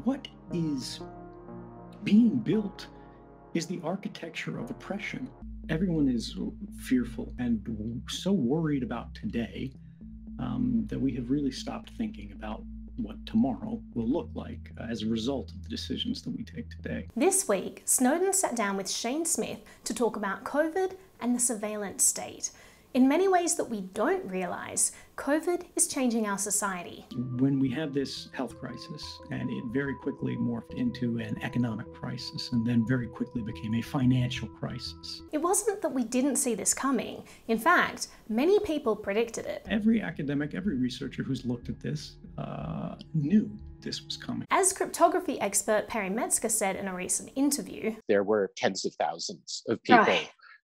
What is being built is the architecture of oppression. Everyone is fearful and so worried about today that we have really stopped thinking about what tomorrow will look like as a result of the decisions that we take today. This week, Snowden sat down with Shane Smith to talk about COVID and the surveillance state. In many ways that we don't realise, COVID is changing our society. When we have this health crisis, and it very quickly morphed into an economic crisis, and then very quickly became a financial crisis. It wasn't that we didn't see this coming. In fact, many people predicted it. Every academic, every researcher who's looked at this knew this was coming. As cryptography expert Perry Metzger said in a recent interview, there were tens of thousands of people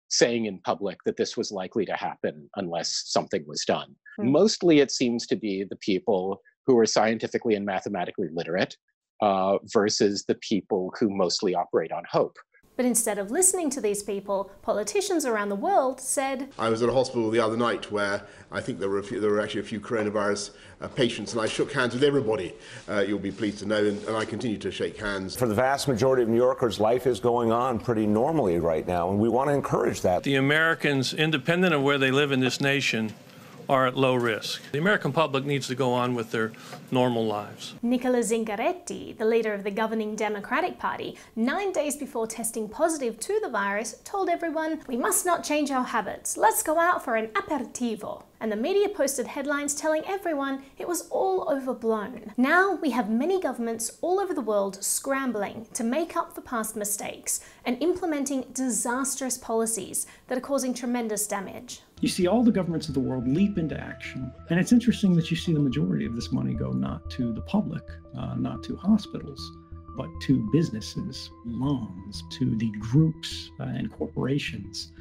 saying in public that this was likely to happen unless something was done. Mostly it seems to be the people who are scientifically and mathematically literate versus the people who mostly operate on hope. But instead of listening to these people, politicians around the world said, I was at a hospital the other night where I think there were actually a few coronavirus patients, and I shook hands with everybody, you'll be pleased to know, and I continue to shake hands. For the vast majority of New Yorkers, life is going on pretty normally right now, and we want to encourage that. The Americans, independent of where they live in this nation, are at low risk. The American public needs to go on with their normal lives. Nicola Zingaretti, the leader of the governing Democratic Party, 9 days before testing positive to the virus, told everyone, "We must not change our habits. Let's go out for an aperitivo." And the media posted headlines telling everyone it was all overblown. Now we have many governments all over the world scrambling to make up for past mistakes and implementing disastrous policies that are causing tremendous damage. You see all the governments of the world leap into action. And it's interesting that you see the majority of this money go not to the public, not to hospitals, but to businesses, loans, to the groups and corporations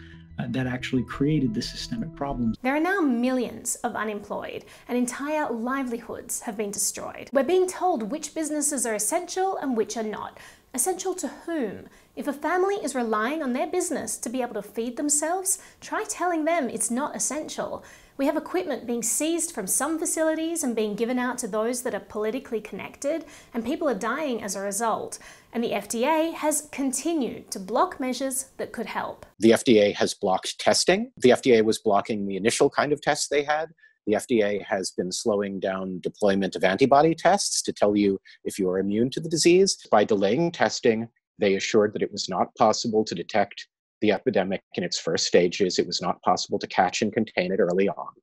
that actually created the systemic problems. There are now millions of unemployed, and entire livelihoods have been destroyed. We're being told which businesses are essential and which are not. Essential to whom? If a family is relying on their business to be able to feed themselves, try telling them it's not essential. We have equipment being seized from some facilities and being given out to those that are politically connected, and people are dying as a result. And the FDA has continued to block measures that could help. The FDA has blocked testing. The FDA was blocking the initial kind of tests they had. The FDA has been slowing down deployment of antibody tests to tell you if you are immune to the disease. By delaying testing, they assured that it was not possible to detect the epidemic in its first stages. It was not possible to catch and contain it early on.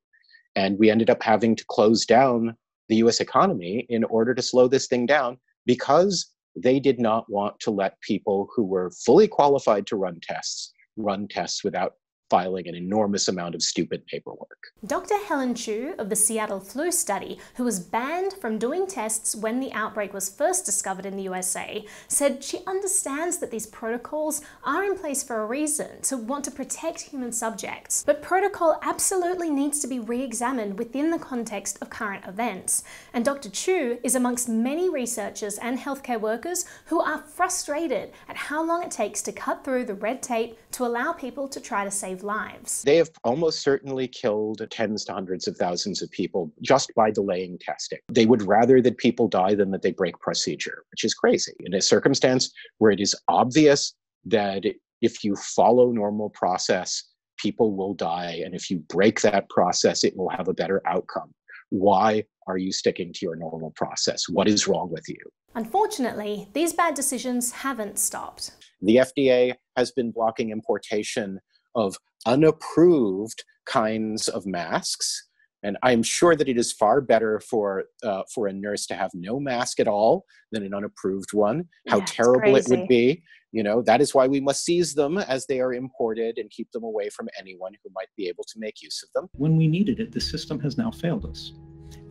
And we ended up having to close down the US economy in order to slow this thing down because they did not want to let people who were fully qualified to run tests without filing an enormous amount of stupid paperwork. Dr. Helen Chu of the Seattle Flu Study, who was banned from doing tests when the outbreak was first discovered in the USA, said she understands that these protocols are in place for a reason, to want to protect human subjects. But protocol absolutely needs to be re-examined within the context of current events. And Dr. Chu is amongst many researchers and healthcare workers who are frustrated at how long it takes to cut through the red tape to allow people to try to save lives. They have almost certainly killed tens to hundreds of thousands of people just by delaying testing. They would rather that people die than that they break procedure, which is crazy. In a circumstance where it is obvious that if you follow normal process, people will die, and if you break that process, it will have a better outcome. Why are you sticking to your normal process? What is wrong with you? Unfortunately, these bad decisions haven't stopped. The FDA has been blocking importation of unapproved kinds of masks. And I'm sure that it is far better for a nurse to have no mask at all than an unapproved one. How terrible it would be. You know, that is why we must seize them as they are imported and keep them away from anyone who might be able to make use of them. When we needed it, the system has now failed us,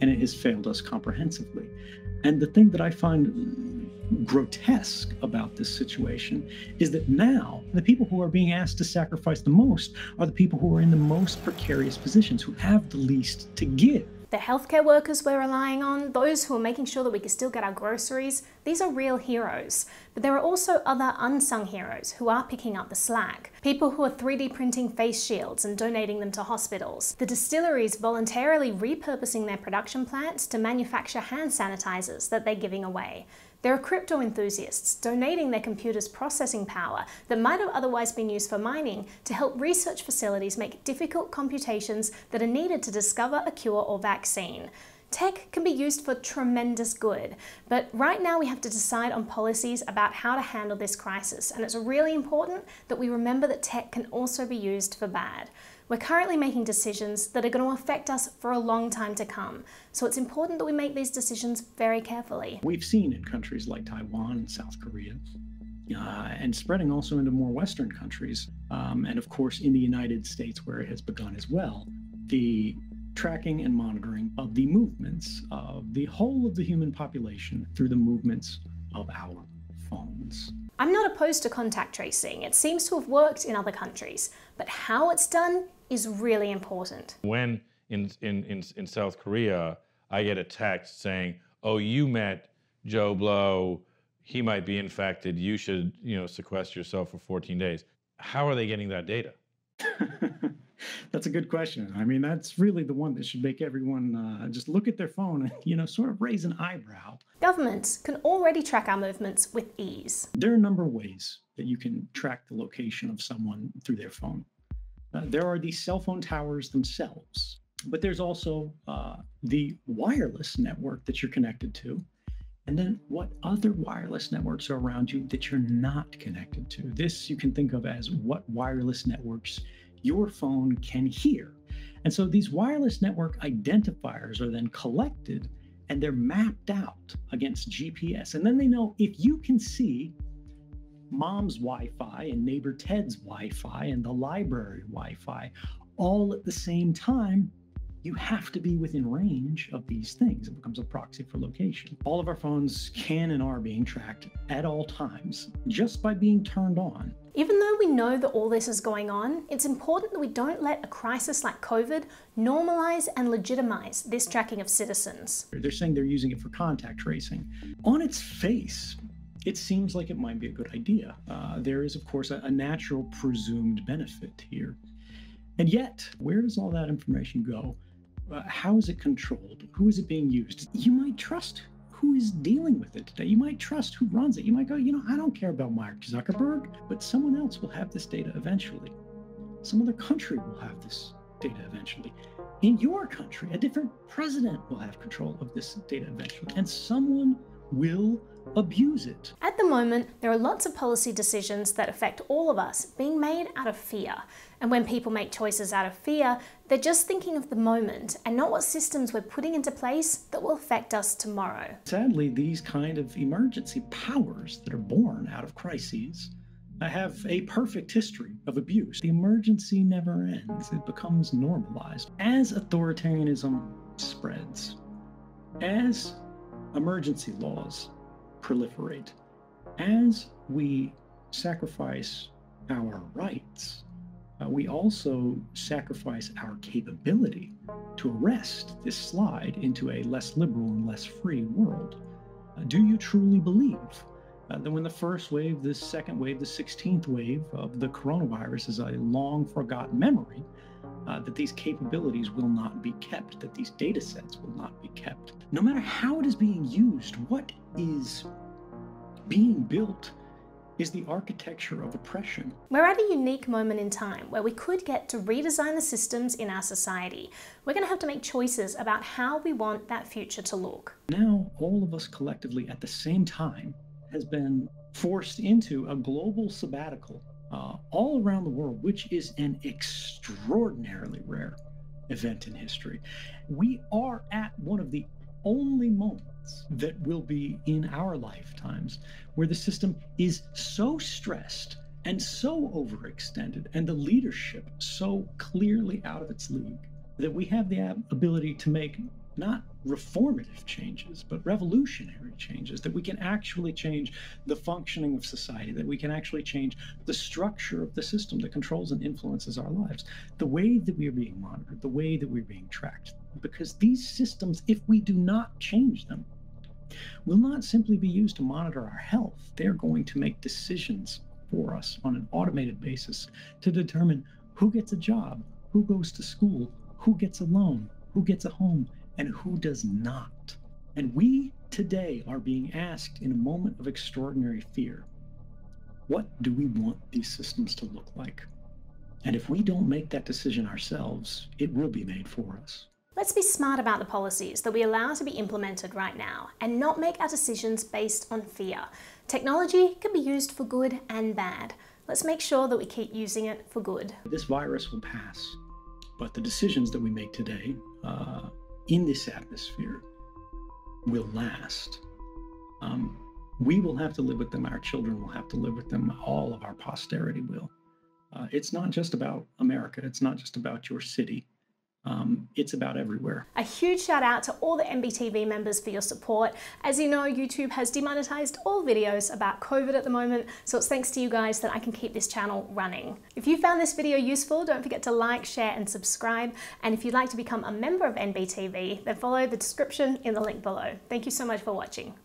and it has failed us comprehensively. And the thing that I find grotesque about this situation is that now the people who are being asked to sacrifice the most are the people who are in the most precarious positions, who have the least to give. The healthcare workers we're relying on, those who are making sure that we can still get our groceries, these are real heroes. But there are also other unsung heroes who are picking up the slack. People who are 3D printing face shields and donating them to hospitals. The distilleries voluntarily repurposing their production plants to manufacture hand sanitizers that they're giving away. There are crypto enthusiasts donating their computers' processing power that might have otherwise been used for mining to help research facilities make difficult computations that are needed to discover a cure or vaccine. Tech can be used for tremendous good, but right now we have to decide on policies about how to handle this crisis, and it's really important that we remember that tech can also be used for bad. We're currently making decisions that are going to affect us for a long time to come, so it's important that we make these decisions very carefully. We've seen in countries like Taiwan and South Korea, and spreading also into more Western countries, and of course in the United States where it has begun as well, the tracking and monitoring of the movements of the whole of the human population through the movements of our phones. I'm not opposed to contact tracing. It seems to have worked in other countries, but how it's done is really important. When in South Korea, I get a text saying, "Oh, you met Joe Blow. He might be infected. You should, sequester yourself for 14 days." How are they getting that data? That's a good question. I mean, that's really the one that should make everyone just look at their phone and, sort of raise an eyebrow. Governments can already track our movements with ease. There are a number of ways that you can track the location of someone through their phone. There are these cell phone towers themselves, but there's also the wireless network that you're connected to, and then what other wireless networks are around you that you're not connected to. This you can think of as what wireless networks your phone can hear. And so these wireless network identifiers are then collected and they're mapped out against GPS. And then they know if you can see mom's Wi-Fi and neighbor Ted's Wi-Fi and the library Wi-Fi all at the same time, you have to be within range of these things. It becomes a proxy for location. All of our phones can and are being tracked at all times just by being turned on. Even though we know that all this is going on, it's important that we don't let a crisis like COVID normalize and legitimize this tracking of citizens. They're saying they're using it for contact tracing. On its face, it seems like it might be a good idea. There is, of course, a natural presumed benefit here. And yet, where does all that information go? How is it controlled? Who is it being used? You might trust who is dealing with it today. You might trust who runs it. You might go, I don't care about Mark Zuckerberg, but someone else will have this data eventually. Some other country will have this data eventually. In your country, a different president will have control of this data eventually, and someone will abuse it. At the moment, there are lots of policy decisions that affect all of us being made out of fear. And when people make choices out of fear, they're just thinking of the moment and not what systems we're putting into place that will affect us tomorrow. Sadly, these kind of emergency powers that are born out of crises have a perfect history of abuse. The emergency never ends. It becomes normalized. As authoritarianism spreads, as emergency laws proliferate, as we sacrifice our rights, we also sacrifice our capability to arrest this slide into a less liberal and less free world. Do you truly believe that when the first wave, the second wave, the 16th wave of the coronavirus is a long forgotten memory, that these capabilities will not be kept, that these data sets will not be kept? No matter how it is being used, what is being built is the architecture of oppression. We're at a unique moment in time where we could get to redesign the systems in our society. We're going to have to make choices about how we want that future to look. Now, all of us collectively at the same time has been forced into a global sabbatical all around the world, which is an extraordinarily rare event in history. We are at one of the only moments that will be in our lifetimes where the system is so stressed and so overextended and the leadership so clearly out of its league that we have the ability to make not reformative changes, but revolutionary changes, that we can actually change the functioning of society, that we can actually change the structure of the system that controls and influences our lives, the way that we are being monitored, the way that we're being tracked. Because these systems, if we do not change them, will not simply be used to monitor our health. They're going to make decisions for us on an automated basis to determine who gets a job, who goes to school, who gets a loan, who gets a home, and who does not. And we today are being asked in a moment of extraordinary fear, what do we want these systems to look like? And if we don't make that decision ourselves, it will be made for us. Let's be smart about the policies that we allow to be implemented right now and not make our decisions based on fear. Technology can be used for good and bad. Let's make sure that we keep using it for good. This virus will pass, but the decisions that we make today in this atmosphere will last. We will have to live with them, our children will have to live with them, all of our posterity will. It's not just about America, it's not just about your city. It's about everywhere. A huge shout out to all the NBTV members for your support. As you know, YouTube has demonetized all videos about COVID at the moment, so it's thanks to you guys that I can keep this channel running. If you found this video useful, don't forget to like, share, and subscribe. And if you'd like to become a member of NBTV, then follow the description in the link below. Thank you so much for watching.